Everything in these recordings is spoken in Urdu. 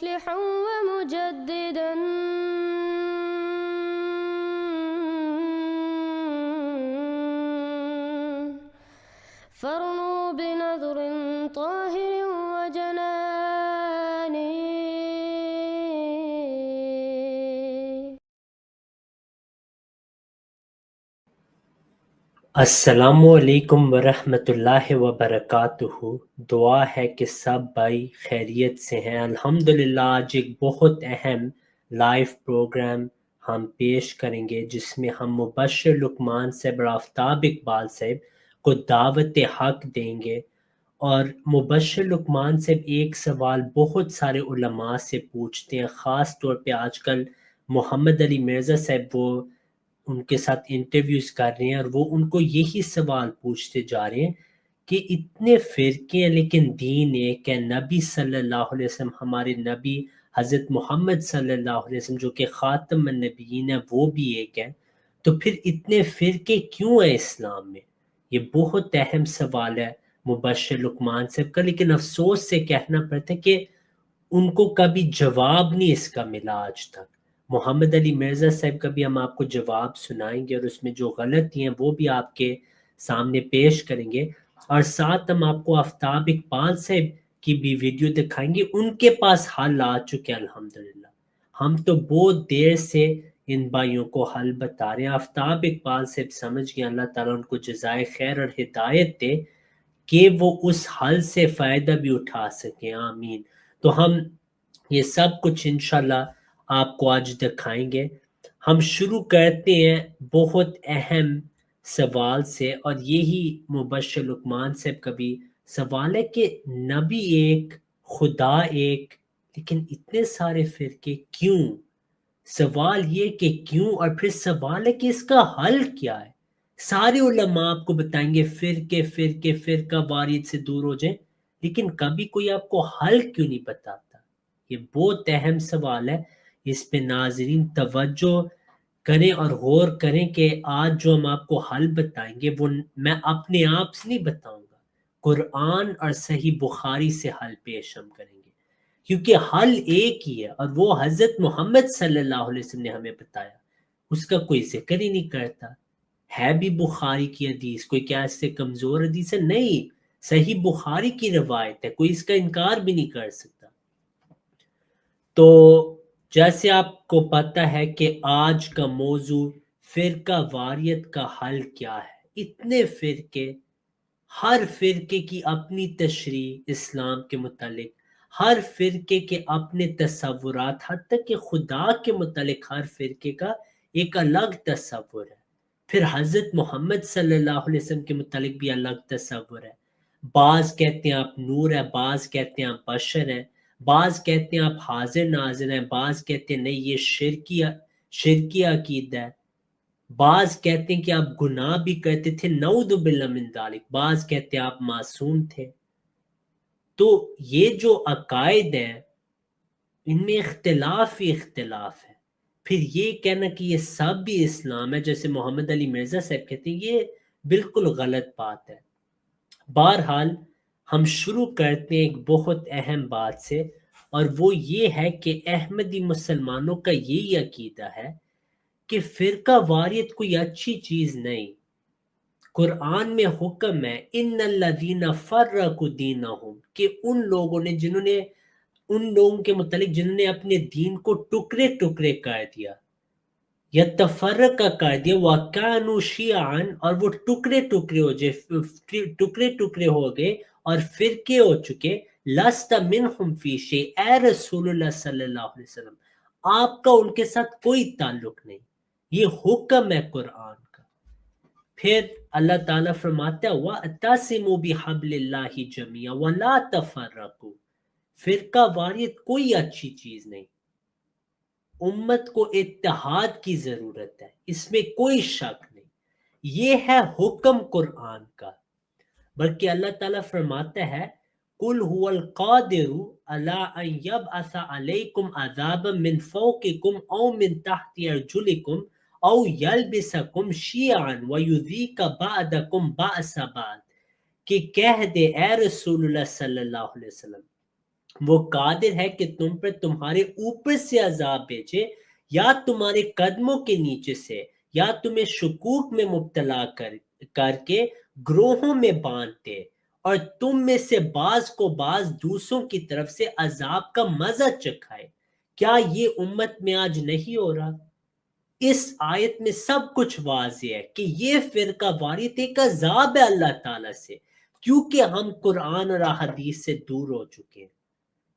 مصلحا ومجددا فارنوا بنظر طاهر وجنان. السلام علیکم ورحمۃ اللہ وبرکاتہ. دعا ہے کہ سب بھائی خیریت سے ہیں. الحمدللہ آج ایک بہت اہم لائیو پروگرام ہم پیش کریں گے جس میں ہم مبشر لقمان صاحب اور آفتاب اقبال صاحب کو دعوت حق دیں گے. اور مبشر لقمان صاحب ایک سوال بہت سارے علماء سے پوچھتے ہیں، خاص طور پہ آج کل محمد علی مرزا صاحب وہ ان کے ساتھ انٹرویوز کر رہے ہیں اور وہ ان کو یہی سوال پوچھتے جا رہے ہیں کہ اتنے فرقے ہیں لیکن دین ایک ہے. نبی صلی اللہ علیہ وسلم، ہمارے نبی حضرت محمد صلی اللہ علیہ وسلم جو کہ خاتم النبیین ہے، وہ بھی ایک ہے، تو پھر اتنے فرقے کیوں ہیں اسلام میں؟ یہ بہت اہم سوال ہے مبشر لقمان صاحب کا، لیکن افسوس سے کہنا پڑتا ہے کہ ان کو کبھی جواب نہیں اس کا ملا آج تک. محمد علی مرزا صاحب کا بھی ہم آپ کو جواب سنائیں گے اور اس میں جو غلطی ہیں وہ بھی آپ کے سامنے پیش کریں گے، اور ساتھ ہم آپ کو آفتاب اقبال صاحب کی بھی ویڈیو دکھائیں گے. ان کے پاس حل آ چکے ہیں الحمدللہ. ہم تو بہت دیر سے ان بھائیوں کو حل بتا رہے ہیں. آفتاب اقبال صاحب سمجھ گئے، اللہ تعالیٰ ان کو جزائے خیر اور ہدایت دے کہ وہ اس حل سے فائدہ بھی اٹھا سکیں. آمین. تو ہم یہ سب کچھ انشاءاللہ آپ کو آج دکھائیں گے. ہم شروع کرتے ہیں بہت اہم سوال سے، اور یہی مبشر لقمان صاحب کا بھی سوال ہے کہ نبی ایک، خدا ایک، لیکن اتنے سارے فرقے کیوں؟ سوال یہ کہ کیوں، اور پھر سوال ہے کہ اس کا حل کیا ہے. سارے علماء آپ کو بتائیں گے فرقہ واریت سے دور ہو جائیں، لیکن کبھی کوئی آپ کو حل کیوں نہیں بتاتا؟ یہ بہت اہم سوال ہے. اس پہ ناظرین توجہ کریں اور غور کریں کہ آج جو ہم آپ کو حل بتائیں گے وہ میں اپنے آپ سے نہیں بتاؤں گا، قرآن اور صحیح بخاری سے حل پیش ہم کریں گے، کیونکہ حل ایک ہی ہے اور وہ حضرت محمد صلی اللہ علیہ وسلم نے ہمیں بتایا. اس کا کوئی ذکر ہی نہیں کرتا. ہے بھی بخاری کی حدیث، کوئی کیا اس سے کمزور حدیث ہے؟ نہیں، صحیح بخاری کی روایت ہے، کوئی اس کا انکار بھی نہیں کر سکتا. تو جیسے آپ کو پتہ ہے کہ آج کا موضوع فرقہ واریت کا حل کیا ہے. اتنے فرقے، ہر فرقے کی اپنی تشریح اسلام کے متعلق، ہر فرقے کے اپنے تصورات، حتیٰ کہ خدا کے متعلق ہر فرقے کا ایک الگ تصور ہے. پھر حضرت محمد صلی اللہ علیہ وسلم کے متعلق بھی الگ تصور ہے. بعض کہتے ہیں آپ نور ہے، بعض کہتے ہیں آپ بشر ہیں، بعض کہتے ہیں آپ حاضر ناظر ہیں، بعض کہتے ہیں نہیں یہ شرکی عقیدہ ہے، بعض کہتے ہیں کہ آپ گناہ بھی کرتے تھے، نعوذ باللہ من ذالک، بعض کہتے ہیں آپ معصوم تھے. تو یہ جو عقائد ہیں ان میں اختلاف ہی اختلاف ہے. پھر یہ کہنا کہ یہ سب بھی اسلام ہے جیسے محمد علی مرزا صاحب کہتے ہیں، یہ بالکل غلط بات ہے. بہرحال ہم شروع کرتے ہیں ایک بہت اہم بات سے، اور وہ یہ ہے کہ احمدی مسلمانوں کا یہی عقیدہ ہے کہ فرقہ واریت کوئی اچھی چیز نہیں. قرآن میں حکم ہے ان الذین فرقوا دینہم، کہ ان لوگوں نے ان لوگوں کے متعلق جنہوں نے اپنے دین کو ٹکڑے ٹکڑے کر دیا، یا تفرقہ کر دیا، وَكَانُوا شِيَعًا، اور وہ ٹکڑے ٹکڑے ہو گئے اور فرقے ہو چکے. لَسْتَ مِنْهُمْ فِي شَيْءٍ، اے رسول اللہ صلی اللہ علیہ وسلم آپ کا ان کے ساتھ کوئی تعلق نہیں. یہ حکم ہے قرآن کا. پھر اللہ تعالیٰ فرماتا ہے وَاعْتَصِمُوا بِحَبْلِ اللَّهِ جَمِيعًا وَلَا تَفَرَّقُوا، فرقہ واریت کوئی اچھی چیز نہیں. امت کو اتحاد کی ضرورت ہے، اس میں کوئی شک نہیں. یہ ہے حکم قرآن کا. بلکہ اللہ تعالیٰ فرماتا ہے قُلْ هُوَ الْقَادِرُ عَلَىٰ أَن يَبْعَثَ عَلَيْكُمْ عَذَابًا مِّن فَوْقِكُمْ أَوْ مِن تَحْتِ أَرْجُلِكُمْ أَوْ يَلْبِسَكُمْ شِيَعًا وَيُذِيقَ بَعْضَكُمْ بَأْسَ بَعْضٍ، کہ کہہ دے اے رسول اللہ صلی اللہ علیہ وسلم وہ قادر ہے کہ تم پر تمہارے اوپر سے عذاب بھیجے یا تمہارے قدموں کے نیچے سے، یا تمہیں شکوک میں مبتلا کر کے گروہوں میں باندھتے، اور تم میں سے بعض کو بعض دوسروں کی طرف سے عذاب کا مزہ چکھائے۔ کیا یہ امت میں آج نہیں ہو رہا؟ اس آیت میں سب کچھ واضح ہے کہ یہ فرقہ واریت ایک عذاب ہے اللہ تعالیٰ سے، کیونکہ ہم قرآن اور احادیث سے دور ہو چکے ہیں۔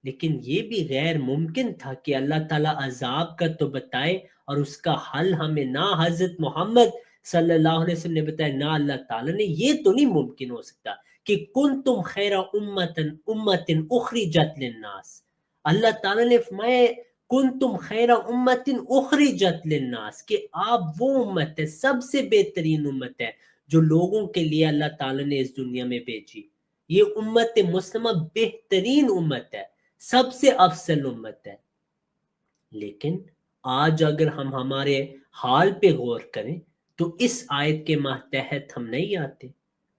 لیکن یہ بھی غیر ممکن تھا کہ اللہ تعالیٰ عذاب کا تو بتائے اور اس کا حل ہمیں نہ حضرت محمد صلی اللہ علیہ وسلم نے بتایا نہ اللہ تعالیٰ نے۔ یہ تو نہیں ممکن ہو سکتا کہ کنتم خیر امت اخرجت للناس، اللہ تعالیٰ نے فرمایا کنتم خیر امت اخرجت للناس، کہ آپ وہ امت ہے، سب سے بہترین امت ہے جو لوگوں کے لیے اللہ تعالیٰ نے اس دنیا میں بھیجی۔ یہ امت مسلمہ بہترین امت ہے، سب سے افضل امت ہے۔ لیکن آج اگر ہم ہمارے حال پہ غور کریں تو اس آیت کے ماتحت ہم نہیں آتے،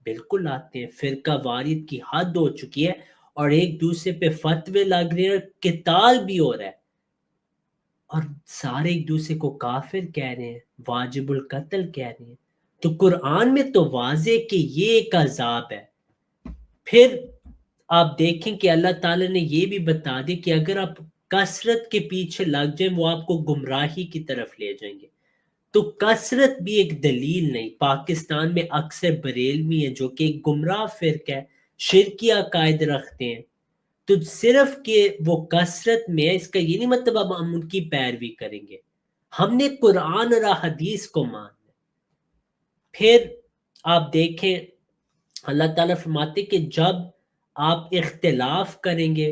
بالکل آتے ہیں۔ فرقہ واریت کی حد ہو چکی ہے اور ایک دوسرے پہ فتوے لگ رہے ہیں اور قتال بھی ہو رہا ہے، اور سارے ایک دوسرے کو کافر کہہ رہے ہیں، واجب القتل کہہ رہے ہیں۔ تو قرآن میں تو واضح کہ یہ ایک عذاب ہے۔ پھر آپ دیکھیں کہ اللہ تعالیٰ نے یہ بھی بتا دی کہ اگر آپ کثرت کے پیچھے لگ جائیں وہ آپ کو گمراہی کی طرف لے جائیں گے۔ تو کثرت بھی ایک دلیل نہیں۔ پاکستان میں اکثر بریلوی ہیں جو کہ ایک گمراہ فرقہ ہے، شرکی عقائد رکھتے ہیں، تو صرف کہ وہ کثرت میں ہے اس کا یہ نہیں مطلب اب ہم ان کی پیروی کریں گے۔ ہم نے قرآن اور حدیث کو ماننا۔ پھر آپ دیکھیں اللہ تعالیٰ فرماتے کہ جب آپ اختلاف کریں گے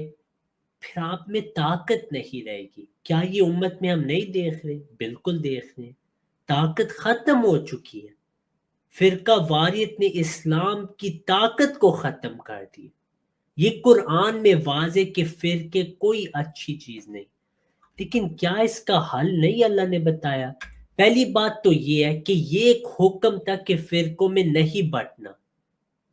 پھر آپ میں طاقت نہیں رہے گی۔ کیا یہ امت میں ہم نہیں دیکھ رہے؟ بالکل دیکھ رہے ہیں، طاقت ختم ہو چکی ہے۔ فرقہ واریت نے اسلام کی طاقت کو ختم کر دی۔ یہ قرآن میں واضح کہ فرقے کوئی اچھی چیز نہیں، لیکن کیا اس کا حل نہیں اللہ نے بتایا؟ پہلی بات تو یہ ہے کہ یہ ایک حکم تھا کہ فرقوں میں نہیں بٹنا،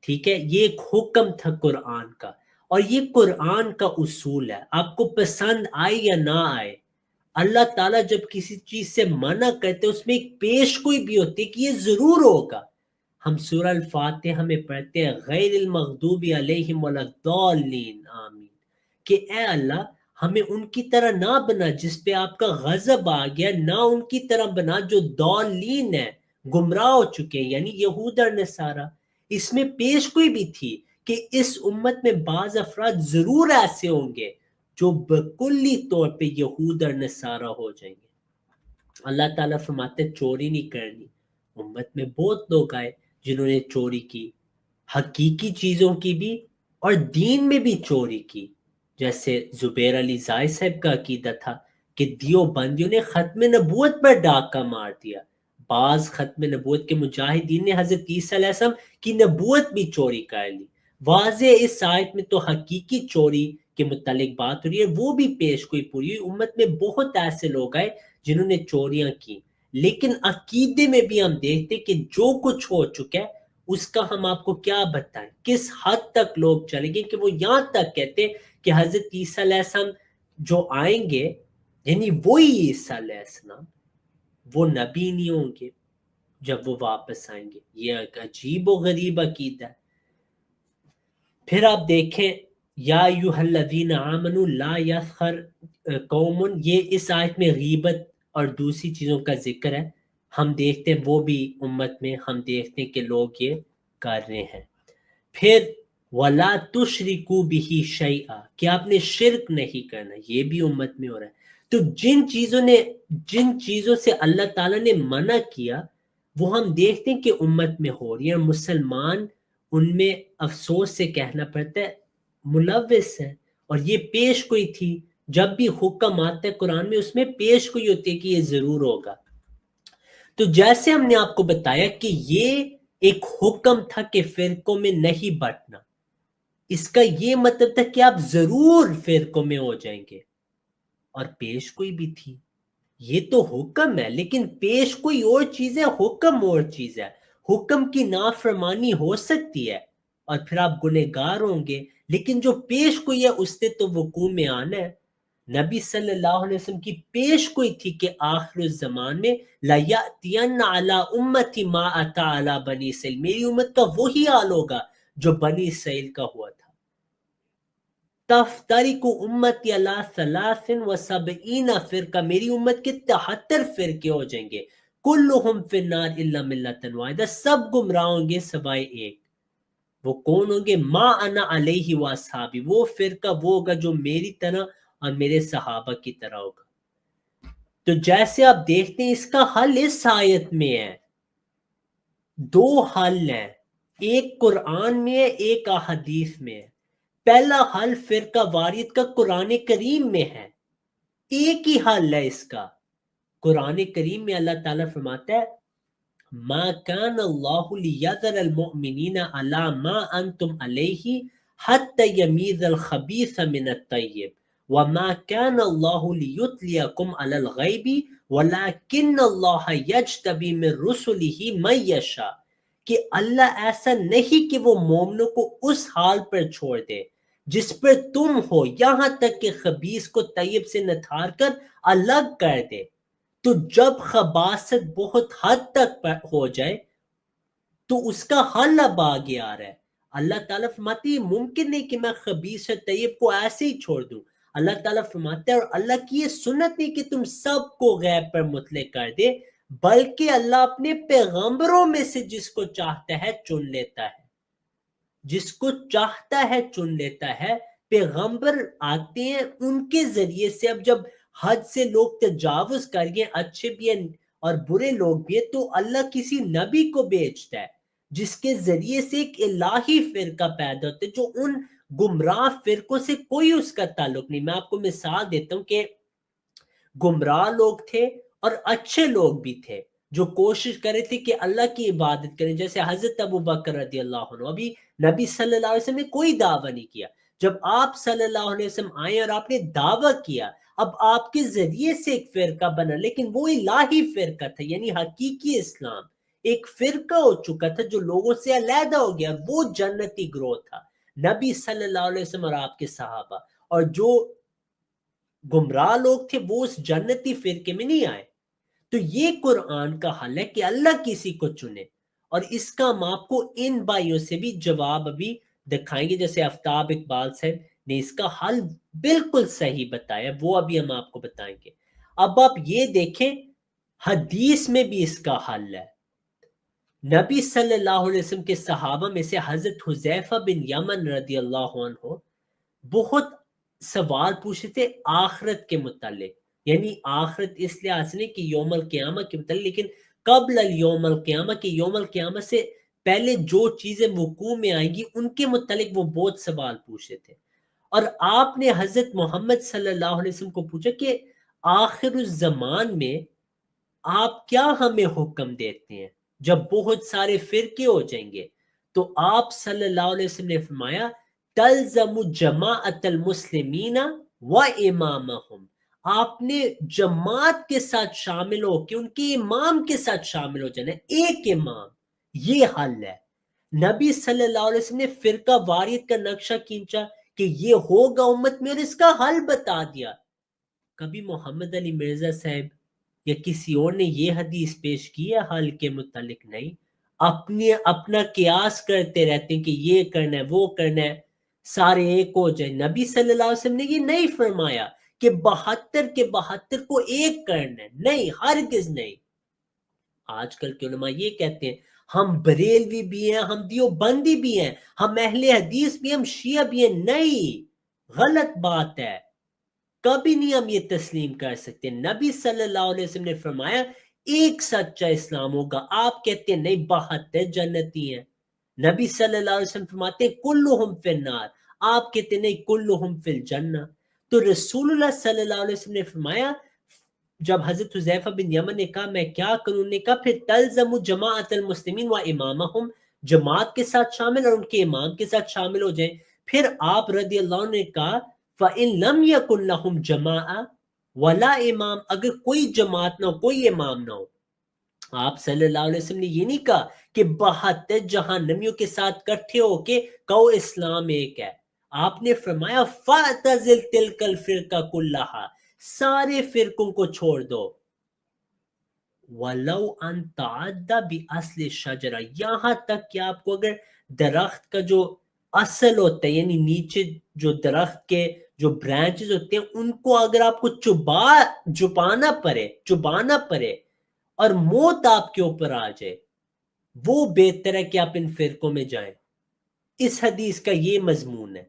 ٹھیک ہے، یہ ایک حکم تھا قرآن کا، اور یہ قرآن کا اصول ہے، آپ کو پسند آئے یا نہ آئے۔ اللہ تعالیٰ جب کسی چیز سے منع کرتے اس میں ایک پیش گوئی بھی ہوتی ہے کہ یہ ضرور ہوگا۔ ہم سورہ الفاتحہ میں پڑھتے ہیں غیر المغضوب علیہم ولا الضالین آمین، کہ اے اللہ ہمیں ان کی طرح نہ بنا جس پہ آپ کا غضب آ گیا، نہ ان کی طرح بنا جو ضالین ہیں، گمراہ ہو چکے ہیں، یعنی یہود اور نصارہ۔ اس میں پیش گوئی بھی تھی کہ اس امت میں بعض افراد ضرور ایسے ہوں گے جو بکلی طور پہ یہود اور نصارہ ہو جائیں گے۔ اللہ تعالیٰ فرماتے چوری نہیں کرنی۔ امت میں بہت لوگ آئے جنہوں نے چوری کی، حقیقی چیزوں کی بھی اور دین میں بھی چوری کی، جیسے زبیر علی زاہد صاحب کا عقیدہ تھا کہ دیوبندیوں نے ختم نبوت پر ڈاکہ مار دیا۔ بعض ختم نبوت کے مجاہدین نے حضرت عیسیٰ علیہ السلام کی نبوت بھی چوری کر لی۔ واضح اس آیت میں تو حقیقی چوری کے متعلق بات ہو رہی ہے، وہ بھی پیش کوئی پوری ہوئی۔ امت میں بہت ایسے لوگ آئے جنہوں نے چوریاں کی، لیکن عقیدے میں بھی ہم دیکھتے کہ جو کچھ ہو چکا ہے اس کا ہم آپ کو کیا بتائیں، کس حد تک لوگ چلیں گے کہ وہ یہاں تک کہتے کہ حضرت عیسیٰ علیہ السلام جو آئیں گے، یعنی وہی عیسیٰ علیہ السلام، وہ نبی نہیں ہوں گے جب وہ واپس آئیں گے۔ یہ ایک عجیب و غریب عقیدہ ہے۔ پھر آپ دیکھیں یا ایھا الذین آمنوا لا یسخر قوم، یہ اس آیت میں غیبت اور دوسری چیزوں کا ذکر ہے۔ ہم دیکھتے ہیں وہ بھی امت میں ہم دیکھتے ہیں کہ لوگ یہ کر رہے ہیں۔ پھر وَلَا تُشْرِكُوا بِهِ شَيْئًا، کہ آپ نے شرک نہیں کرنا، یہ بھی امت میں ہو رہا ہے۔ تو جن چیزوں سے اللہ تعالیٰ نے منع کیا وہ ہم دیکھتے ہیں کہ امت میں ہو رہی ہے، اور مسلمان ان میں افسوس سے کہنا پڑتا ہے ملوث ہے۔ اور یہ پیش گوئی تھی، جب بھی حکم آتا ہے قرآن میں اس میں پیش گوئی ہوتی ہے کہ یہ ضرور ہوگا۔ تو جیسے ہم نے آپ کو بتایا کہ یہ ایک حکم تھا کہ فرقوں میں نہیں بٹنا، اس کا یہ مطلب تھا کہ آپ ضرور فرقوں میں ہو جائیں گے، اور پیش گوئی بھی تھی۔ یہ تو حکم ہے، لیکن پیش کوئی اور چیز ہے، حکم اور چیز ہے۔ حکم کی نافرمانی ہو سکتی ہے اور پھر آپ گنہگار ہوں گے، لیکن جو پیش گوئی ہے اس نے تو وقوع میں آنا ہے۔ نبی صلی اللہ علیہ وسلم کی پیش گوئی تھی کہ آخر الزمان میں لَيَأْتِيَنَّ عَلَىٰ أُمَّتِ مَا أَتَىٰ عَلَىٰ بَنِي إِسرائیل، میری امت کا وہی حال ہوگا جو بنی اسرائیل کا ہوا تھا۔ تفترق امتی علی 73 فرقہ، میری امت کے 73 فرقے ہو جائیں گے، کلہم فی النار الا ملۃ واحدہ، سب گمراہ ہوں گے سوائے ایک۔ وہ کون ہوں گے؟ ما انا علیہ واصحابی، وہ فرقہ وہ ہوگا جو میری طرح اور میرے صحابہ کی طرح ہوگا۔ تو جیسے آپ دیکھتے ہیں اس کا حل اس آیت میں ہے، دو حل ہیں، ایک قرآن میں ہے، ایک احادیث میں ہے۔ پہلا حل فرقہ واریت کا قرآن کریم میں ہے، ایک ہی حل ہے اس کا۔ قرآن کریم میں اللہ تعالیٰ فرماتا ہے ما کان اللہ لیذر المؤمنین علی ما انتم علیہ حتی یمیز الخبیث من الطیب وما کان اللہ لیطلعکم علی الغیب ولکن اللہ یجتبی من رسلہ من یشاء، کہ اللہ ایسا نہیں کہ وہ مومنوں کو اس حال پر چھوڑ دے جس پر تم ہو، یہاں تک کہ خبیث کو طیب سے نتھار کر الگ کر دے۔ تو جب خباثت بہت حد تک ہو جائے تو اس کا حل اب آگے آ رہا ہے۔ اللہ تعالیٰ فرماتے ہیں ممکن نہیں کہ میں خبیث اور طیب کو ایسے ہی چھوڑ دوں۔ اللہ تعالیٰ فرماتا ہے اور اللہ کی یہ سنت نہیں کہ تم سب کو غیب پر مطلع کر دے، بلکہ اللہ اپنے پیغمبروں میں سے جس کو چاہتا ہے چن لیتا ہے، جس کو چاہتا ہے چن لیتا ہے۔ پیغمبر آتے ہیں ان کے ذریعے سے، اب جب حد سے لوگ تجاوز کر گئے، اچھے بھی ہیں اور برے لوگ بھی ہیں، تو اللہ کسی نبی کو بھیجتا ہے جس کے ذریعے سے ایک الہی فرقہ پیدا ہوتا ہے جو ان گمراہ فرقوں سے کوئی اس کا تعلق نہیں۔ میں آپ کو مثال دیتا ہوں کہ گمراہ لوگ تھے اور اچھے لوگ بھی تھے جو کوشش کرے تھے کہ اللہ کی عبادت کریں، جیسے حضرت ابوبکر رضی اللہ عنہ۔ ابھی نبی صلی اللہ علیہ وسلم نے کوئی دعویٰ نہیں کیا، جب آپ صلی اللہ علیہ وسلم آئے اور آپ نے دعویٰ کیا، اب آپ کے ذریعے سے ایک فرقہ بنا، لیکن وہ الہی فرقہ تھا، یعنی حقیقی اسلام ایک فرقہ ہو چکا تھا جو لوگوں سے علیحدہ ہو گیا، وہ جنتی گروہ تھا، نبی صلی اللہ علیہ وسلم اور آپ کے صحابہ۔ اور جو گمراہ لوگ تھے وہ اس جنتی فرقے میں نہیں آئے۔ تو یہ قرآن کا حل ہے کہ اللہ کسی کو چنے، اور اس کا ہم آپ کو ان بھائیوں سے بھی جواب ابھی دکھائیں گے، جیسے آفتاب اقبال صاحب نے اس کا حل بالکل صحیح بتایا، وہ ابھی ہم آپ کو بتائیں گے۔ اب آپ یہ دیکھیں حدیث میں بھی اس کا حل ہے۔ نبی صلی اللہ علیہ وسلم کے صحابہ میں سے حضرت حذیفہ بن یمن رضی اللہ عنہ بہت سوال پوچھے تھے آخرت کے متعلق، یعنی آخرت اس لحاظ سے نہیں کہ یوم القیامہ کے متعلق، لیکن قبل یوم القیامہ، کہ یوم القیامہ سے پہلے جو چیزیں وقوع میں آئیں گی ان کے متعلق وہ بہت سوال پوچھے تھے۔ اور آپ نے حضرت محمد صلی اللہ علیہ وسلم کو پوچھا کہ آخر الزمان میں آپ کیا ہمیں حکم دیتے ہیں جب بہت سارے فرقے ہو جائیں گے؟ تو آپ صلی اللہ علیہ وسلم نے فرمایا تلزم جماعت المسلمین و امامہم، آپ نے جماعت کے ساتھ شامل ہو کے ان کے امام کے ساتھ شامل ہو جانا ہے، ایک امام۔ یہ حل ہے۔ نبی صلی اللہ علیہ وسلم نے فرقہ واریت کا نقشہ کھینچا کہ یہ ہوگا امت میں، اور اس کا حل بتا دیا۔ کبھی محمد علی مرزا صاحب یا کسی اور نے یہ حدیث پیش کی ہے حل کے متعلق؟ نہیں، اپنا قیاس کرتے رہتے ہیں کہ یہ کرنا ہے وہ کرنا ہے، سارے ایک ہو جائیں۔ نبی صلی اللہ علیہ وسلم نے یہ نہیں فرمایا کہ 72 کے 72 کو ایک کرنا ہے، نہیں، ہرگز نہیں۔ آج کل کے علماء یہ کہتے ہیں ہم بریلوی بھی ہیں، ہم دیوبندی بھی ہیں، ہم اہل حدیث بھی ہیں، ہم شیعہ بھی ہیں۔ نہیں، غلط بات ہے، کبھی نہیں ہم یہ تسلیم کر سکتے۔ نبی صلی اللہ علیہ وسلم نے فرمایا ایک سچا اسلام ہوگا، آپ کہتے ہیں نہیں 72 جنتی ہیں۔ نبی صلی اللہ علیہ وسلم فرماتے ہیں کلہم فی النار، آپ کہتے ہیں نہیں کلہم فی الجنہ۔ تو رسول اللہ صلی اللہ علیہ وسلم نے فرمایا، جب حضرت حذیفہ بن یمن نے کہا میں کیا کروں، نے کہا پھر تلزم جماعت المسلمین و امامہم، جماعت کے ساتھ شامل اور ان کے امام کے ساتھ شامل ہو جائیں۔ پھر آپ رضی اللہ عنہ نے کہا فَإِن لَمْ يَكُنْ لَهُمْ جَمَاعَةٌ وَلَا امام، اگر کوئی جماعت نہ ہو، کوئی امام نہ ہو۔ آپ صلی اللہ علیہ وسلم نے یہ نہیں کہا کہ 72 جہنمیوں کے ساتھ کٹھے ہو کے کہو اسلام ایک ہے۔ آپ نے فرمایا فَاعْتَزِلْ تِلْكَ الْفِرْقَ كُلَّهَا، سارے فرقوں کو چھوڑ دو. وَلَوْ أَن تَعَدَّ بِأَصْلِ الشَّجَرَةِ، یہاں تک کہ آپ کو اگر درخت کا جو اصل ہوتا ہے، یعنی نیچے جو درخت کے جو برانچز ہوتے ہیں، ان کو اگر آپ کو چبانا پڑے اور موت آپ کے اوپر آ جائے، وہ بہتر ہے کہ آپ ان فرقوں میں جائیں. اس حدیث کا یہ مضمون ہے.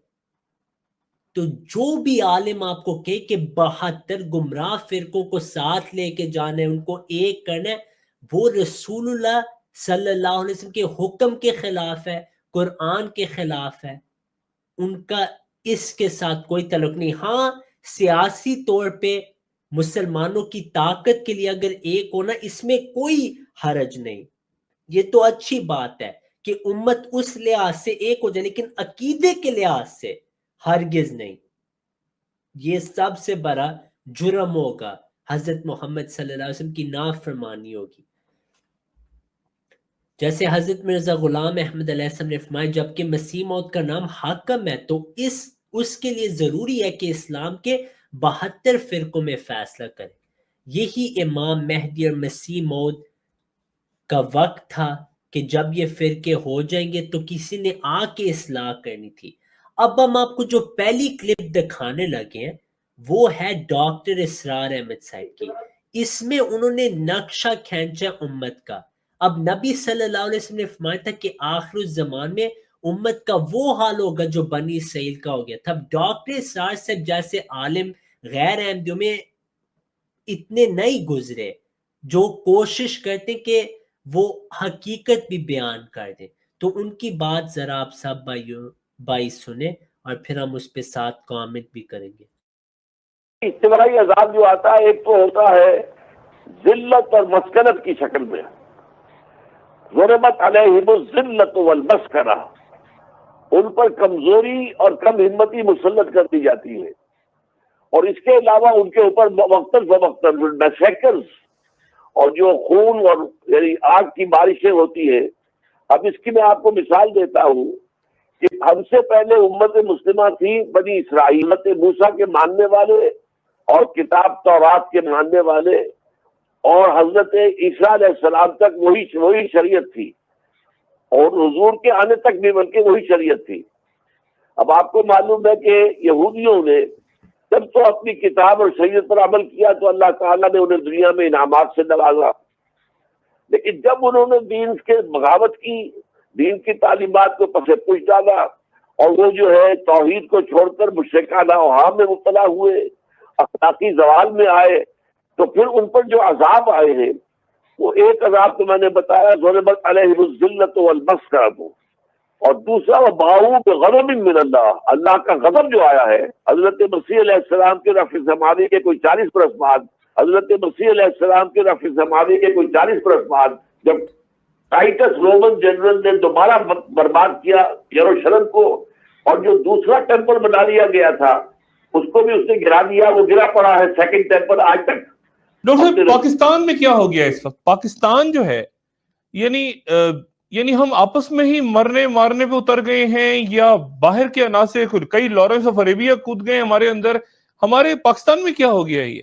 تو جو بھی عالم آپ کو کہے کہ 72 گمراہ فرقوں کو ساتھ لے کے جانا ہے، ان کو ایک کرنا ہے، وہ رسول اللہ صلی اللہ علیہ وسلم کے حکم کے خلاف ہے، قرآن کے خلاف ہے. ان کا اس کے ساتھ کوئی تعلق نہیں. ہاں سیاسی طور پہ مسلمانوں کی طاقت کے لیے اگر ایک ہونا، اس میں کوئی حرج نہیں، یہ تو اچھی بات ہے کہ امت اس لحاظ سے ایک ہو جائے، لیکن عقیدے کے لحاظ سے ہرگز نہیں. یہ سب سے بڑا جرم ہوگا، حضرت محمد صلی اللہ علیہ وسلم کی نافرمانی ہوگی. جیسے حضرت مرزا غلام احمد علیہ السلام نے فرمایا جبکہ مسیح موعود کا نام حاکم ہے تو اس کے لیے ضروری ہے کہ اسلام کے 72 فرقوں میں فیصلہ کرے. یہی امام مہدی اور مسیح موعود کا وقت تھا کہ جب یہ فرقے ہو جائیں گے تو کسی نے آ کے اصلاح کرنی تھی. اب ہم آپ کو جو پہلی کلپ دکھانے لگے ہیں وہ ہے ڈاکٹر اسرار احمد صاحب کی. اس میں انہوں نے نقشہ کھینچا امت کا. اب نبی صلی اللہ علیہ وسلم نے فرمایا تھا کہ آخر الزمان میں امت کا وہ حال ہوگا جو بنی اسرائیل کا ہو گیا تھا. ڈاکٹر اسرار صاحب جیسے عالم غیر احمدیوں میں اتنے نہیں گزرے جو کوشش کرتے کہ وہ حقیقت بھی بیان کر دیں. تو ان کی بات ذرا آپ سب بھائی سنیں اور پھر ہم اس پہ ساتھ کامنٹ بھی کریں گے. اجتماعی عذاب جو آتا ہے، ایک تو ہوتا ہے ذلت اور مسکنت کی شکل میں. ضربت علیہم الذلۃ والمسکنہ، ان پر کمزوری اور کم ہمتی مسلط کر دی جاتی ہے. اور اس کے علاوہ ان کے اوپر وقتاً فوقتاً میسیکرز اور جو خون اور یعنی آگ کی بارشیں ہوتی ہیں. اب اس کی میں آپ کو مثال دیتا ہوں کہ ہم سے پہلے امت مسلمہ تھی بنی اسرائیل، امت موسیٰ کے ماننے والے اور کتاب تورات کے ماننے والے، اور حضرت عیسیٰ علیہ السلام تک وہی شریعت تھی، اور حضور کے آنے تک بھی بلکہ وہی شریعت تھی. اب آپ کو معلوم ہے کہ یہودیوں نے جب تو اپنی کتاب اور شریعت پر عمل کیا تو اللہ تعالیٰ نے انہیں دنیا میں انعامات سے نوازا، لیکن جب انہوں نے دین کے بغاوت کی، دین کی تعلیمات کو پس پش ڈالا، اور وہ جو ہے توحید کو چھوڑ کر مشرکانہ اوہام میں مبتلا ہوئے، اخلاقی زوال میں آئے، تو پھر ان پر جو عذاب آئے ہیں وہ ایک عذاب تو میں نے بتایا ضربت علیہم الذلۃ والمسکنہ، اور دوسرا وباؤوا بغضب من اللہ، اللہ کا غضب جو آیا ہے. حضرت مسیح علیہ السلام کے رفع سماوی کے کوئی 40 برس بعد، حضرت مسیح علیہ السلام کے رفع سماوی کے کوئی 40 برس بعد، جب ٹائٹس رومن جنرل نے دوبارہ برباد کیا یروشلم کو، اور جو دوسرا ٹیمپل بنا لیا گیا تھا اس کو بھی اس نے گرا دیا، وہ گرا پڑا ہے سیکنڈ ٹیمپل آج تک. ڈاکٹر صاحب پاکستان میں کیا ہو گیا اس وقت؟ پاکستان جو ہے یعنی ہم آپس میں ہی مارنے پہ اتر گئے ہیں، یا باہر کے عناصر کئی لارنس آف عربیہ کود گئے ہمارے اندر؟ ہمارے پاکستان میں کیا ہو گیا ہے یہ؟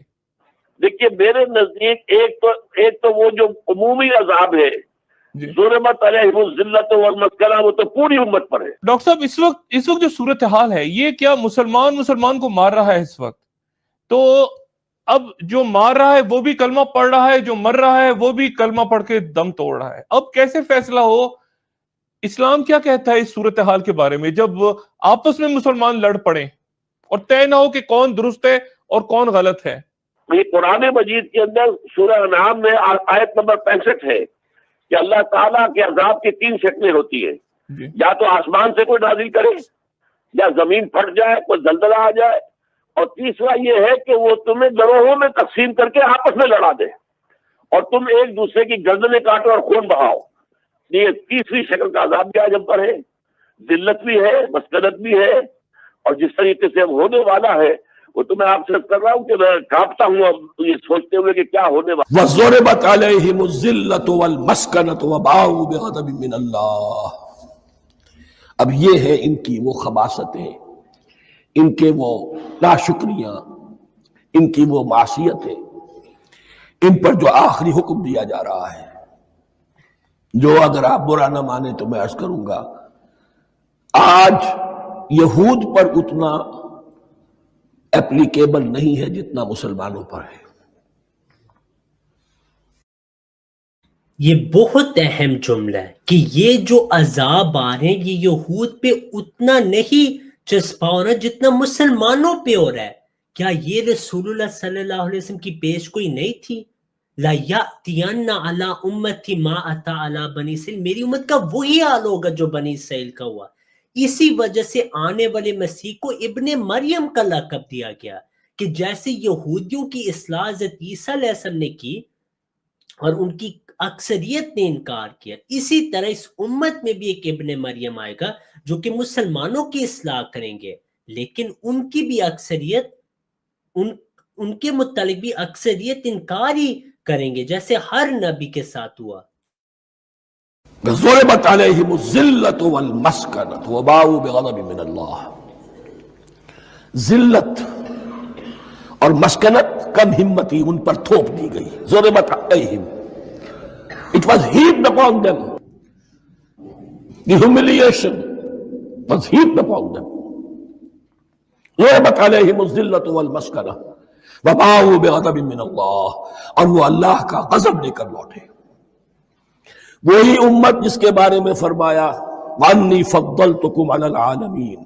دیکھیے میرے نزدیک ایک تو وہ جو عمومی عذاب ہے ضربت علیہم الذلۃ والمسکنہ، وہ تو پوری امت پر ہے. ڈاکٹر صاحب اس وقت جو صورتحال ہے یہ کیا مسلمان کو مار رہا ہے اس وقت؟ تو اب جو مار رہا ہے وہ بھی کلمہ پڑھ رہا ہے، جو مر رہا ہے وہ بھی کلمہ پڑھ کے دم توڑ رہا ہے. اب کیسے فیصلہ ہو؟ اسلام کیا کہتا ہے اس صورتحال کے بارے میں جب آپس میں مسلمان لڑ پڑیں اور طے نہ ہو کہ کون درست ہے اور کون غلط ہے؟ یہ قرآن مجید کے اندر سورہ انعام میں آیت نمبر 65 ہے کہ اللہ تعالیٰ کے عذاب کی 3 شکلیں ہوتی ہیں. یا تو آسمان سے کوئی نازل کرے، یا زمین پھٹ جائے، کوئی زلزلہ آ جائے، اور تیسرا یہ ہے کہ وہ تمہیں گروہوں میں تقسیم کر کے آپس میں لڑا دے اور تم ایک دوسرے کی گردنیں کاٹو اور خون بہاؤ. یہ تیسری شکل کا عذاب بھی آج ہم پر ہے. ذلت بھی ہے، مسکنت بھی ہے، اور جس طریقے سے اب ہونے والا ہے وہ تو میں آپ سے کر رہا ہوں کہ میں کانپتا ہوں اب یہ سوچتے ہوئے کہ کیا ہونے والا. وَضُرِبَتْ عَلَيْهِمُ الذِّلَّةُ وَالْمَسْكَنَةُ وَبَاءُوا بِغَضَبٍ مِّنَ اللَّهِ. اب یہ ہے ان کی وہ خباثتیں ان کے وہ ناشکریاں، ان کی وہ معصیتیں، ان پر جو آخری حکم دیا جا رہا ہے، جو اگر آپ برا نہ مانیں تو میں عرض کروں گا آج یہود پر اتنا ایپلیکیبل نہیں ہے جتنا مسلمانوں پر ہے۔ یہ بہت اہم جملہ ہے کہ یہ جو عذاب آ رہے ہیں یہ یہود پہ اتنا نہیں چسپا ہو رہا جتنا مسلمانوں پہ ہو رہا ہے۔ کیا یہ رسول اللہ صلی اللہ علیہ وسلم کی پیش کوئی نہیں تھی؟ لَيَأْتِيَنَّ عَلَىٰ أُمَّتِي مَا أَتَىٰ عَلَىٰ بَنِي إِسرائیل، میری امت کا وہی حال ہوگا جو بنی اسرائیل کا ہوا۔ اسی وجہ سے آنے والے مسیح کو ابن مریم کا لقب دیا گیا کہ جیسے یہودیوں کی اصلاح حضرت عیسیٰ علیہ السلام نے کی اور ان کی اکثریت نے انکار کیا، اسی طرح اس امت میں بھی ایک ابن مریم آئے گا جو کہ مسلمانوں کی اصلاح کریں گے، لیکن ان کی بھی اکثریت ان کے متعلق بھی اکثریت انکار ہی کریں گے، جیسے ہر نبی کے ساتھ ہوا۔ ضربت علیہم الذلۃ والمسکنۃ وباؤوا بغضب من اللہ۔ ذلت اور مسکنت، کم ہمتی ان پر تھوپ دی گئی۔ ضربت علیہم، it was heaped upon them. The humiliation was heaped upon them. ضربت علیہم الذلۃ والمسکنۃ وباؤوا بغضب من اللہ، اور وہ اللہ کا غضب لے کر لوٹے۔ وہی امت جس کے بارے میں فرمایا وَأَنِّي فَضَّلْتُكُمْ عَلَى الْعَالَمِينَ،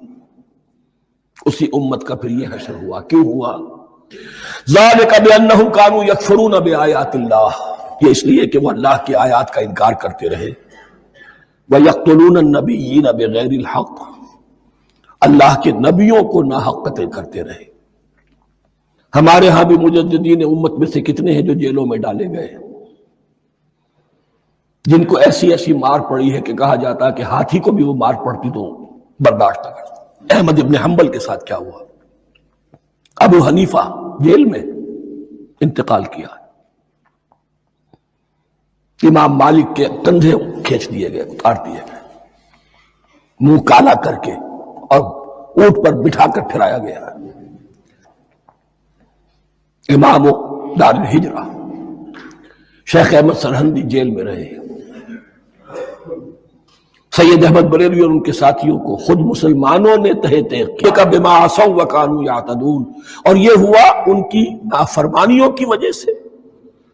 اسی امت کا پھر یہ حشر ہوا۔ کیوں ہوا؟ ذَلِكَ بِأَنَّهُمْ كَانُوا يَكْفُرُونَ بِآيَاتِ اللَّهِ، یہ اس لیے کہ وہ اللہ کی آیات کا انکار کرتے رہے۔ وَيَقْتُلُونَ النَّبِيِّينَ بِغَيْرِ الْحَقِّ، اللہ کے نبیوں کو ناحق قتل کرتے رہے۔ ہمارے ہاں بھی مجددین امت میں سے کتنے ہیں جو جیلوں میں ڈالے گئے، جن کو ایسی ایسی مار پڑی ہے کہ کہا جاتا ہے کہ ہاتھی کو بھی وہ مار پڑتی تو برداشت نہ کرتا۔ احمد ابن حنبل کے ساتھ کیا ہوا؟ ابو حنیفہ جیل میں انتقال کیا، امام مالک کے کندھے کھینچ دیے گئے، اتار دیے گئے، منہ کالا کر کے اور اونٹ پر بٹھا کر پھرایا گیا۔ امام دار الہجرہ شیخ احمد سرہندی جیل میں رہے۔ سید احمد بریلوی اور ان کے ساتھیوں کو خود مسلمانوں نے تہہ کیا بما عصوا وکانوا یعتدون، اور یہ ہوا ان کی نافرمانیوں کی وجہ سے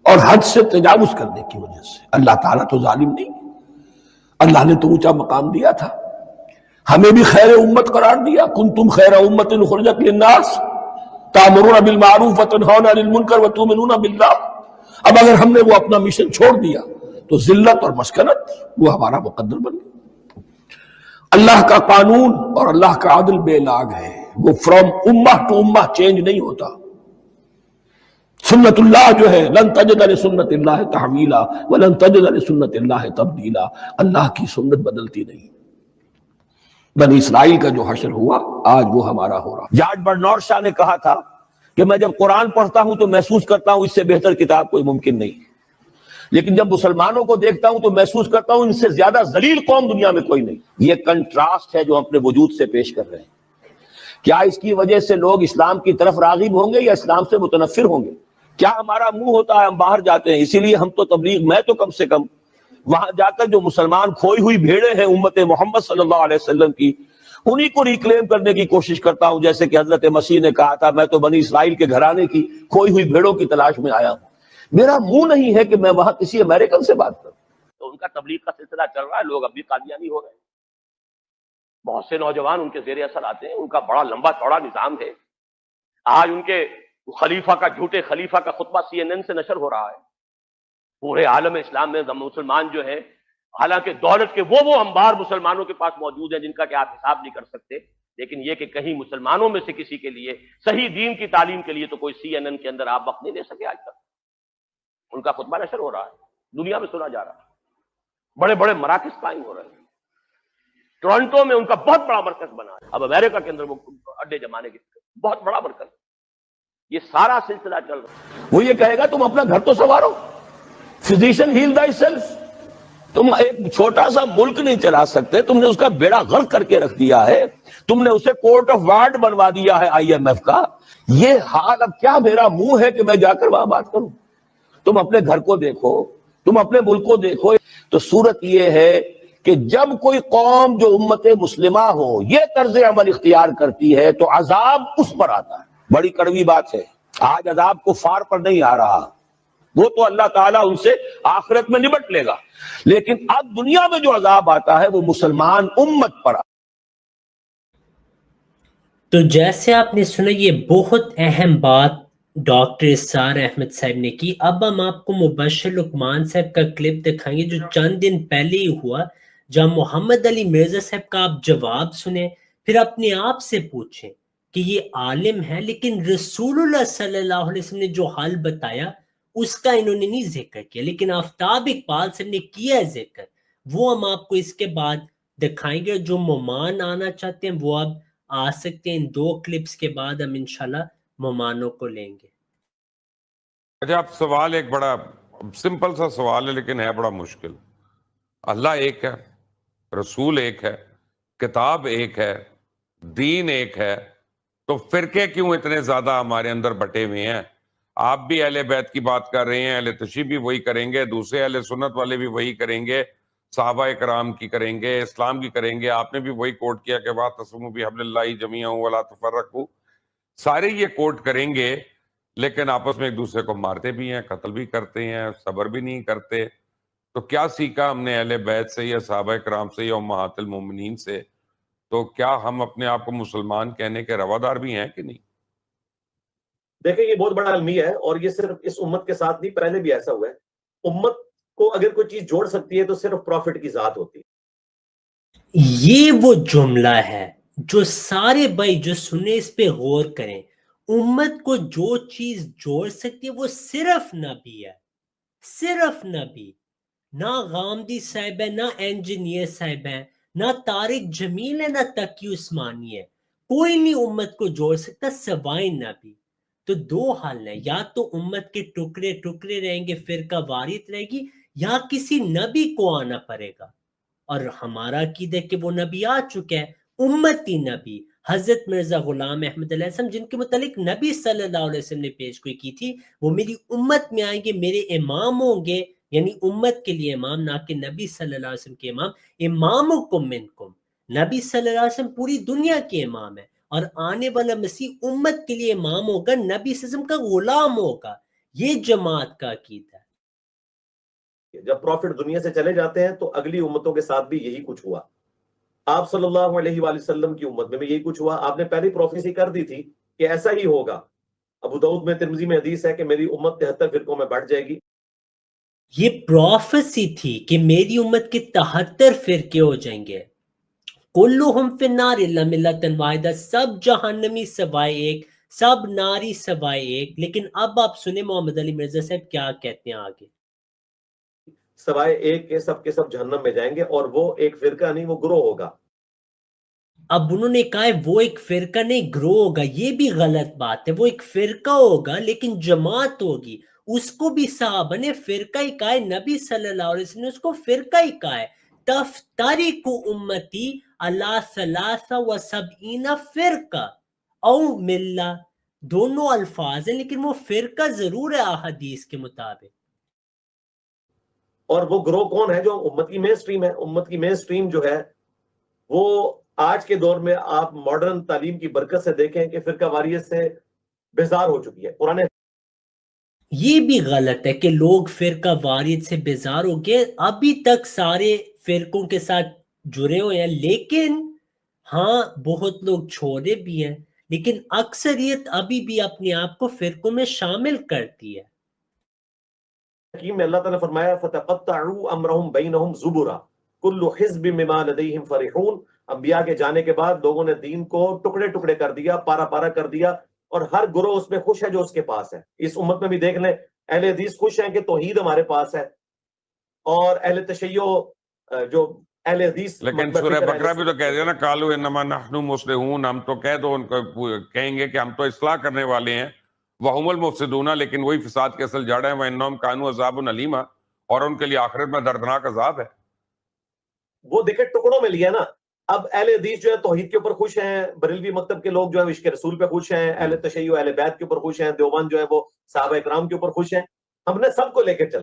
اور حد سے تجاوز کرنے کی وجہ سے۔ اللہ تعالیٰ تو ظالم نہیں، اللہ نے تو اونچا مقام دیا تھا، ہمیں بھی خیر امت قرار دیا۔ کنتم خیر امت اخرجت للناس تأمرون بالمعروف وتنہون عن المنکر وتؤمنون باللہ۔ اب اگر ہم نے وہ اپنا مشن چھوڑ دیا تو ذلت اور مسکنت وہ ہمارا مقدر بن گیا۔ اللہ کا قانون اور اللہ کا عدل بے لاگ ہے، وہ فرام امہ ٹو امہ چینج نہیں ہوتا۔ سنت اللہ جو ہے لن تجد لسنت اللہ تحویلا ولن تجد لسنت اللہ تبدیلا، اللہ کی سنت بدلتی نہیں۔ بنی اسرائیل کا جو حشر ہوا آج وہ ہمارا ہو رہا۔ جارج برنارڈ شاہ نے کہا تھا کہ میں جب قرآن پڑھتا ہوں تو محسوس کرتا ہوں اس سے بہتر کتاب کوئی ممکن نہیں، لیکن جب مسلمانوں کو دیکھتا ہوں تو محسوس کرتا ہوں ان سے زیادہ ذلیل قوم دنیا میں کوئی نہیں۔ یہ کنٹراسٹ ہے جو ہم اپنے وجود سے پیش کر رہے ہیں۔ کیا اس کی وجہ سے لوگ اسلام کی طرف راغب ہوں گے یا اسلام سے متنفر ہوں گے؟ کیا ہمارا منہ ہوتا ہے ہم باہر جاتے ہیں؟ اسی لیے ہم تو تبلیغ، میں تو کم سے کم وہاں جا کر جو مسلمان کھوئی ہوئی بھیڑیں ہیں امت محمد صلی اللہ علیہ وسلم کی، انہی کو ریکلیم کرنے کی کوشش کرتا ہوں، جیسے کہ حضرت مسیح نے کہا تھا میں تو بنی اسرائیل کے گھرانے کی کھوئی ہوئی بھیڑوں کی تلاش میں آیا ہوں۔ میرا منہ نہیں ہے کہ میں وہاں کسی امریکن سے بات کروں۔ تو ان کا تبلیغ کا سلسلہ چل رہا ہے، لوگ اب بھی قادیانی ہو رہے ہیں، بہت سے نوجوان ان کے زیر اثر آتے ہیں، ان کا بڑا لمبا چوڑا نظام ہے۔ آج ان کے خلیفہ کا، جھوٹے خلیفہ کا خطبہ CNN سے نشر ہو رہا ہے۔ پورے عالم اسلام میں مسلمان جو ہیں، حالانکہ دولت کے وہ انبار مسلمانوں کے پاس موجود ہیں جن کا کہ آپ حساب نہیں کر سکتے، لیکن یہ کہ کہیں مسلمانوں میں سے کسی کے لیے صحیح دین کی تعلیم کے لیے تو کوئی CNN کے اندر آپ وقت نہیں دے سکے۔ آج تک ان کا خطبہ نشر ہو رہا ہے، دنیا میں سنا جا رہا ہے، بڑے بڑے مراکز قائم ہو رہے ہیں۔ ٹورنٹو میں ان کا بہت بڑا مرکز بنا ہے، اب امریکہ کے اندر وہ اڈے جمانے کے بہت بڑا مرکز۔ یہ سارا سلسلہ چل رہا ہے۔ وہ یہ کہے گا تم اپنا گھر تو سنوارو، فزیشین ہیل تھائی سیلف، تم ایک چھوٹا سا ملک نہیں چلا سکتے، تم نے اس کا بیڑا غرق کر کے رکھ دیا ہے، تم نے اسے کورٹ آف وارڈ بنوا دیا ہے IMF کا۔ یہ حال اب کیا میرا منہ ہے کہ میں جا کر وہاں بات کروں؟ تم اپنے گھر کو دیکھو، تم اپنے ملک کو دیکھو۔ تو صورت یہ ہے کہ جب کوئی قوم جو امت مسلمہ ہو یہ طرز عمل اختیار کرتی ہے تو عذاب اس پر آتا ہے۔ بڑی کڑوی بات ہے، آج عذاب کفار پر نہیں آ رہا، وہ تو اللہ تعالیٰ ان سے آخرت میں نمٹ لے گا، لیکن اب دنیا میں جو عذاب آتا ہے وہ مسلمان امت پر آتا ہے۔ تو جیسے آپ نے سنا یہ بہت اہم بات ڈاکٹر اسرار احمد صاحب نے کی۔ اب ہم آپ کو مبشر لقمان صاحب کا کلپ دکھائیں گے جو چند دن پہلے ہی ہوا، جہاں محمد علی مرزا صاحب کا آپ جواب سنیں، پھر اپنے آپ سے پوچھیں کہ یہ عالم ہے لیکن رسول اللہ صلی اللہ علیہ وسلم نے جو حل بتایا اس کا انہوں نے نہیں ذکر کیا، لیکن آفتاب اقبال صاحب نے کیا ہے ذکر، وہ ہم آپ کو اس کے بعد دکھائیں گے۔ جو مہمان آنا چاہتے ہیں وہ اب آ سکتے ہیں، ان 2 کلپس کے بعد ہم انشاءاللہ مہمانوں کو لیں گے۔ اچھا، آپ سوال ایک بڑا سمپل سا سوال ہے لیکن ہے بڑا مشکل۔ اللہ ایک ہے، رسول ایک ہے، کتاب ایک ہے، دین ایک ہے، تو فرقے کیوں اتنے زیادہ ہمارے اندر بٹے ہوئے ہیں؟ آپ بھی اہل بیت کی بات کر رہے ہیں، اہل تشیع بھی وہی کریں گے، دوسرے اہل سنت والے بھی وہی کریں گے، صحابہ کرام کی کریں گے، اسلام کی کریں گے۔ آپ نے بھی وہی کوٹ کیا کہ واعتصموا بحبل اللہ جمیعا ولا تفرقوا، سارے یہ کوٹ کریں گے، لیکن آپس میں ایک دوسرے کو مارتے بھی ہیں، قتل بھی کرتے ہیں، صبر بھی نہیں کرتے۔ تو کیا سیکھا ہم نے اہل بیت سے یا صحابہ کرام سے یا امہات المومنین سے؟ تو کیا ہم اپنے آپ کو مسلمان کہنے کے روادار بھی ہیں کہ نہیں؟ دیکھیں یہ بہت بڑا المیہ ہے، اور یہ صرف اس امت کے ساتھ نہیں، پہلے بھی ایسا ہوا ہے۔ امت کو اگر کوئی چیز جوڑ سکتی ہے تو صرف پروفٹ کی ذات ہوتی ہے۔ یہ وہ جملہ ہے جو سارے بھائی جو سنے اس پہ غور کریں، امت کو جو چیز جوڑ سکتی ہے وہ صرف نبی ہے، صرف نبی، نہ غامدی صاحب ہے، نہ انجینئر صاحب ہے، نہ طارق جمیل ہے، نہ تقی عثمانی ہے، کوئی نہیں امت کو جوڑ سکتا سوائے نبی۔ تو 2 حل ہیں، یا تو امت کے ٹکڑے ٹکڑے رہیں گے، فرقہ واریت رہے گی، یا کسی نبی کو آنا پڑے گا۔ اور ہمارا عقیدہ ہے کہ وہ نبی آ چکا ہے، امتی نبی حضرت مرزا غلام احمد علیہ السلام، جن کے متعلق نبی صلی اللہ علیہ وسلم نے پیش گوئی کی تھی، وہ میری امت میں آئیں گے، میرے امام ہوں گے، یعنی امت کے لیے امام، نہ کہ نبی صلی اللہ علیہ وسلم کے امام۔ امامکم منکم، نبی صلی اللہ علیہ وسلم پوری دنیا کے امام ہے، اور آنے والا مسیح امت کے لیے امام ہوگا، نبی صلی اللہ علیہ وسلم کا غلام ہوگا۔ یہ جماعت کا عقیدہ ہے۔ جب پروفٹ دنیا سے چلے جاتے ہیں تو اگلی امتوں کے ساتھ بھی یہی کچھ ہوا۔ آپ صلی اللہ علیہ وآلہ وسلم کی امت میں بھی یہی کچھ ہوا۔ آپ نے پہلی پروفیسی کر دی تھی کہ ایسا ہی ہوگا۔ ابو داؤد میں، ترمذی میں حدیث ہے کہ میری امت 73 فرقوں میں بٹ جائے گی۔ یہ پروفیسی تھی کہ میری امت کے 73 فرقے ہو جائیں گے، کلہم فی النار الا ملۃ واحدہ، سب جہنمی سوائے ایک، سب ناری سوائے ایک۔ لیکن اب آپ سنیں محمد علی مرزا صاحب کیا کہتے ہیں آگے۔ سوائے ایک کے سب جہنم میں جائیں گے، اور وہ ایک فرقہ نہیں، وہ گروہ ہوگا۔ اب انہوں نے کہا ہے وہ ایک فرقہ نہیں گروہ ہوگا، یہ بھی غلط بات ہے۔ وہ ایک فرقہ ہوگا لیکن جماعت ہوگی، اس کو بھی صحابہ نے فرقہ ہی کہا ہے، نبی صلی اللہ علیہ وسلم نے اس کو فرقہ ہی کہا ہے۔ تفترق امتی علی 73 فرقہ او ملہ، دونوں الفاظ ہیں لیکن وہ فرقہ ضرور ہے احادیث کے مطابق۔ اور وہ گروہ کون ہے؟ جو امت کی مین سٹریم ہے۔ امت کی مین سٹریم جو ہے وہ آج کے دور میں آپ ماڈرن تعلیم کی برکت سے دیکھیں کہ فرقہ واریت سے بیزار ہو چکی ہے۔ قرآن یہ بھی غلط ہے کہ لوگ فرقہ واریت سے بیزار ہو گئے، ابھی تک سارے فرقوں کے ساتھ جڑے ہوئے ہیں، لیکن ہاں بہت لوگ چھوڑے بھی ہیں، لیکن اکثریت ابھی بھی اپنے آپ کو فرقوں میں شامل کرتی ہے۔ حکیم میں اللہ تعالیٰ نے فرمایا فَتَقَطَّعُوا أَمْرَهُمْ بَيْنَهُمْ زُبُرًا كُلُّ حِزْبٍ بِمَا لَدَيْهِمْ فَرِحُونَ۔ انبیاء کے جانے کے بعد لوگوں نے دین کو ٹکڑے ٹکڑے کر دیا، پارا پارا کر دیا، اور ہر گروہ اس میں خوش ہے جو اس کے پاس ہے۔ اس امت میں بھی دیکھ لیں، اہل حدیث خوش ہیں کہ توحید ہمارے پاس ہے، اور اہل تشیع جو اہل حدیث لیکن سورہ بقرہ بھی تو کہہ دیا نا، قالوا انما نحن مصلحون، ہم تو کہہ دو ان کو، کہیں گے کہ ہم تو اصلاح کرنے والے ہیں، وہم المفسدون، لیکن وہی فساد کے اصل جڑ ہیں، وانہم کانوا عذاب الیما، اور ان کے لیے آخرت میں دردناک عذاب ہے۔ وہ دیکھے ٹکڑوں میں لیا نا. اب اہل حدیث جو ہے توحید کے اوپر خوش ہیں, بریلوی مکتب کے لوگ جو ہے عشق رسول پہ خوش ہیں, اہل تشیع اہل بیت کے اوپر خوش ہیں, دیوبند جو ہے وہ صحابہ اکرام کے اوپر خوش ہیں. ہم نے سب کو لے کے چل.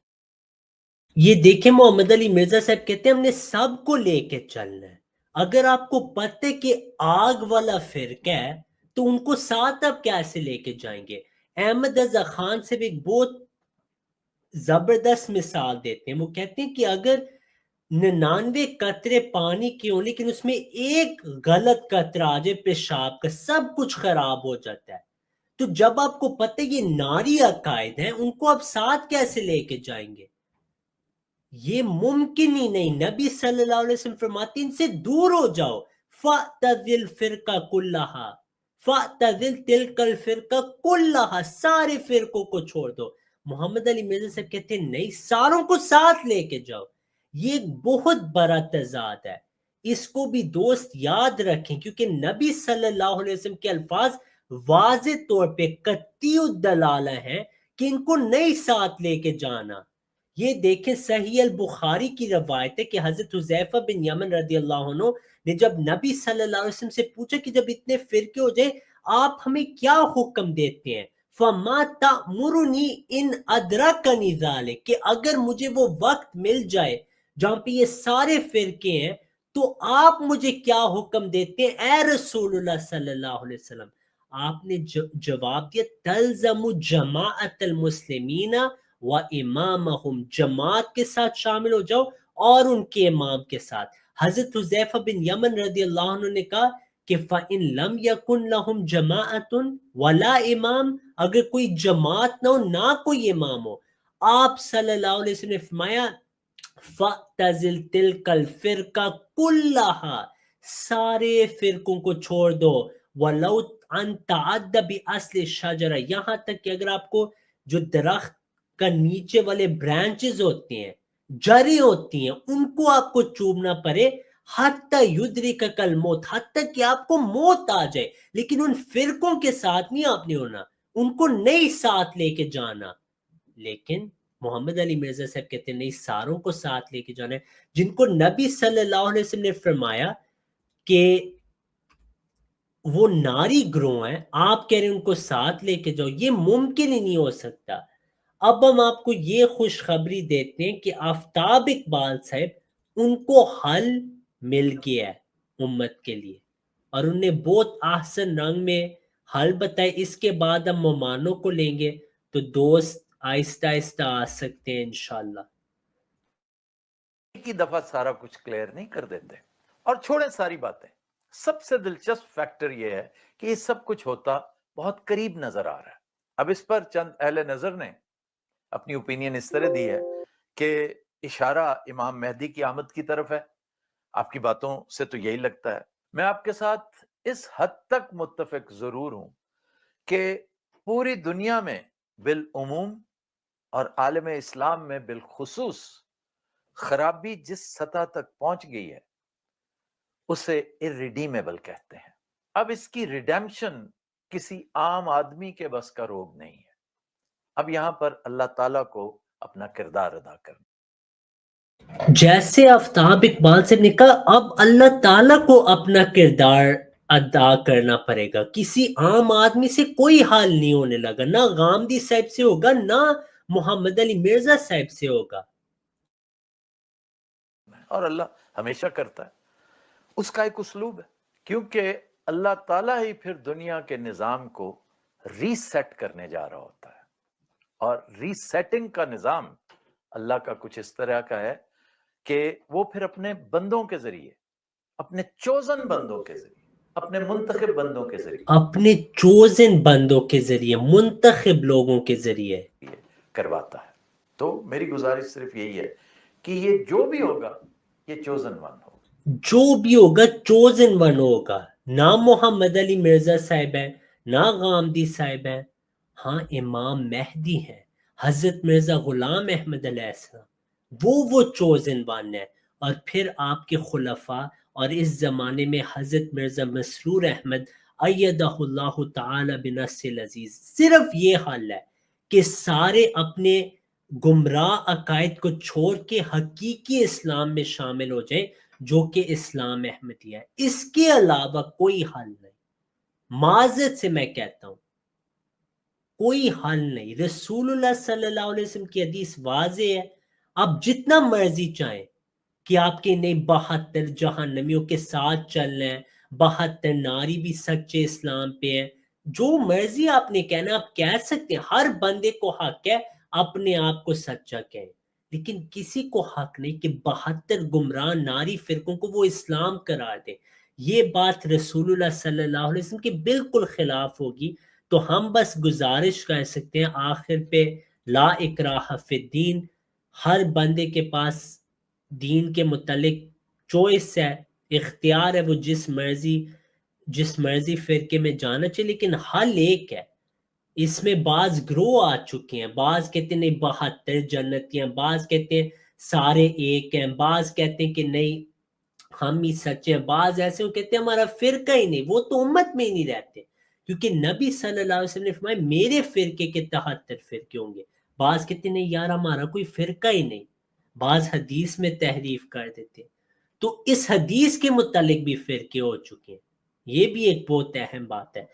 یہ دیکھیں محمد علی مرزا صاحب کہتے ہیں ہم نے سب کو لے کے چلنا ہے. اگر آپ کو پتہ ہے کہ آگ والا فرقہ ہے تو ان کو ساتھ آپ کیسے لے کے جائیں گے؟ احمد رضا خان سے بھی ایک بہت زبردست مثال دیتے ہیں. وہ کہتے ہیں کہ اگر 99 قطرے پانی کے ہوں لیکن اس میں ایک غلط قطرہ آ جائے پیشاب کا, سب کچھ خراب ہو جاتا ہے. تو جب آپ کو پتہ ہے یہ ناری عقائد ہیں, ان کو آپ ساتھ کیسے لے کے جائیں گے؟ یہ ممکن ہی نہیں. نبی صلی اللہ علیہ وسلم فرماتے ہیں ان سے دور ہو جاؤ. فَاعْتَزِلْ فِرْقَ كُلَّهَا فَاعْتَزِلْ تِلْكَ الْفِرْقَ كُلَّهَا, سارے فرقوں کو چھوڑ دو. محمد علی مرزا صاحب کہتے ہیں نہیں, ساروں کو ساتھ لے کے جاؤ. یہ ایک بہت بڑا تضاد ہے, اس کو بھی دوست یاد رکھیں, کیونکہ نبی صلی اللہ علیہ وسلم کے الفاظ واضح طور پہ قطعی الدلالہ ہیں کہ ان کو نہیں ساتھ لے کے جانا. یہ دیکھیں صحیح البخاری کی روایت ہے کہ حضرت حذیفہ بن یمن رضی اللہ عنہ نے جب نبی صلی اللہ علیہ وسلم سے پوچھا کہ جب اتنے فرقے ہو جائے آپ ہمیں کیا حکم دیتے ہیں؟ فَمَا تَأْمُرُنِي إِنْ أَدْرَكَنِي ذَلِكَ, کہ اگر مجھے وہ وقت مل جائے جہاں پہ یہ سارے فرقے ہیں تو آپ مجھے کیا حکم دیتے ہیں اے رسول اللہ صلی اللہ علیہ وسلم؟ آپ نے جواب دیا تلزم جماعت المسلمین و امامہم, جماعت کے ساتھ شامل ہو جاؤ اور ان کے امام کے ساتھ. حضرت حذیفہ بن یمن رضی اللہ عنہ نے کہا کہ فَإِن لَمْ يَكُنْ لَهُمْ جَمَاعَةٌ وَلَا امام, اگر کوئی جماعت نہ ہو نہ کوئی امام ہو, آپ صلی اللہ علیہ وسلم نے فرمایا فَاعْتَزِلْ تِلْكَ الْفِرْقَ كُلَّهَا, سارے فرقوں کو چھوڑ دو. وَلَوْ أَن تَعَدَّ بِأَصْلِ الشَّجَرَةِ, یہاں تک کہ اگر آپ کو جو درخت کا نیچے والے برانچز ہوتے ہیں, جڑیں ہوتی ہیں, ان کو آپ کو چوبنا پڑے, حتی یدرکک الموت, حتی کہ آپ کو موت آ جائے, لیکن ان فرقوں کے ساتھ نہیں آپ نے ہونا, ان کو نہیں ساتھ لے کے جانا. لیکن محمد علی مرزا صاحب کہتے ہیں نہیں, ساروں کو ساتھ لے کے جانا ہے. جن کو نبی صلی اللہ علیہ وسلم نے فرمایا کہ وہ ناری گروہ ہیں, آپ کہہ رہے ہیں ان کو ساتھ لے کے جاؤ, یہ ممکن ہی نہیں ہو سکتا. اب ہم آپ کو یہ خوشخبری دیتے ہیں کہ آفتاب اقبال صاحب ان کو حل مل گیا ہے امت کے لیے, اور انہوں نے بہت احسن رنگ میں حل بتائے. اس کے بعد ہم مہمانوں کو لیں گے تو دوست آہستہ آہستہ آ سکتے ہیں انشاءاللہ. ایک ہی دفعہ سارا کچھ کلیئر نہیں کر دیتے, اور چھوڑیں ساری باتیں. سب سے دلچسپ فیکٹر یہ ہے کہ یہ سب کچھ ہوتا بہت قریب نظر آ رہا ہے. اب اس پر چند اہل نظر نے اپنی اوپینین اس طرح دی ہے کہ اشارہ امام مہدی کی آمد کی طرف ہے. آپ کی باتوں سے تو یہی لگتا ہے. میں آپ کے ساتھ اس حد تک متفق ضرور ہوں کہ پوری دنیا میں بالعموم اور عالم اسلام میں بالخصوص خرابی جس سطح تک پہنچ گئی ہے اسے irredeemable کہتے ہیں. اب اس کی ریڈیمشن کسی عام آدمی کے بس کا روگ نہیں ہے. اب یہاں پر اللہ تعالیٰ کو اپنا کردار ادا کرنا. جیسے آفتاب اقبال سے نے کہا, اب اللہ تعالیٰ کو اپنا کردار ادا کرنا پڑے گا. کسی عام آدمی سے کوئی حال نہیں ہونے لگا, نہ غامدی صاحب سے ہوگا نہ محمد علی مرزا صاحب سے ہوگا. اور اللہ ہمیشہ کرتا ہے, اس کا ایک اسلوب ہے, کیونکہ اللہ تعالیٰ ہی پھر دنیا کے نظام کو ری سیٹ کرنے جا رہا ہوتا ہے. اور ری سیٹنگ کا نظام اللہ کا کچھ اس طرح کا ہے کہ وہ پھر اپنے بندوں کے ذریعے, اپنے چوزن بندوں کے ذریعے, اپنے منتخب بندوں کے ذریعے, اپنے چوزن بندوں کے ذریعے, منتخب لوگوں کے ذریعے کرواتا ہے. تو میری گزارش صرف یہی ہے کہ یہ جو بھی ہوگا یہ چوزن ون ہوگا. جو بھی ہوگا چوزن ون ہوگا. نہ محمد علی مرزا صاحب ہیں, نہ غامدی صاحب ہیں, ہاں امام مہدی ہیں, حضرت مرزا غلام احمد علیہ السلام, وہ چوزن ون ہے. اور پھر آپ کے خلفاء, اور اس زمانے میں حضرت مرزا مسرور احمد ایدہ اللہ تعالی بنصر العزیز. صرف یہ حل ہے کہ سارے اپنے گمراہ عقائد کو چھوڑ کے حقیقی اسلام میں شامل ہو جائیں. جو کہ اسلام احمدیہ ہے. اس کے علاوہ کوئی حل نہیں. معذرت سے میں کہتا ہوں کوئی حل نہیں. رسول اللہ صلی اللہ علیہ وسلم کی حدیث واضح ہے. آپ جتنا مرضی چاہیں کہ آپ کے نئے 72 جہنمیوں کے ساتھ چل رہے ہیں، 72 ناری بھی سچے اسلام پہ ہیں، جو مرضی آپ نے کہنا آپ کہہ سکتے ہیں. ہر بندے کو حق ہے اپنے آپ کو سچا کہیں، لیکن کسی کو حق نہیں کہ 72 گمراہ ناری فرقوں کو وہ اسلام قرار دے. یہ بات رسول اللہ صلی اللہ علیہ وسلم کے بالکل خلاف ہوگی. تو ہم بس گزارش کر سکتے ہیں آخر پہ، لا اکراہ فی الدین، ہر بندے کے پاس دین کے متعلق چوائس ہے، اختیار ہے، وہ جس مرضی فرقے میں جانا چاہیے، لیکن حل ایک ہے. اس میں بعض گروہ آ چکے ہیں، بعض کہتے ہیں نہیں 72 جنتی ہیں، بعض کہتے ہیں سارے ایک ہیں، بعض کہتے ہیں کہ نہیں ہم ہی سچے ہیں، بعض ایسے وہ کہتے ہیں ہمارا فرقہ ہی نہیں، وہ تو امت میں ہی نہیں رہتے، کیونکہ نبی صلی اللہ علیہ وسلم نے فرمایا میرے فرقے کے 73 فرقے ہوں گے. بعض کہتے ہیں نہیں یار ہمارا کوئی فرقہ ہی نہیں، بعض حدیث میں تحریف کر دیتے. تو اس حدیث کے متعلق بھی فرقے ہو چکے ہیں. یہ بھی ایک بہت اہم بات ہے.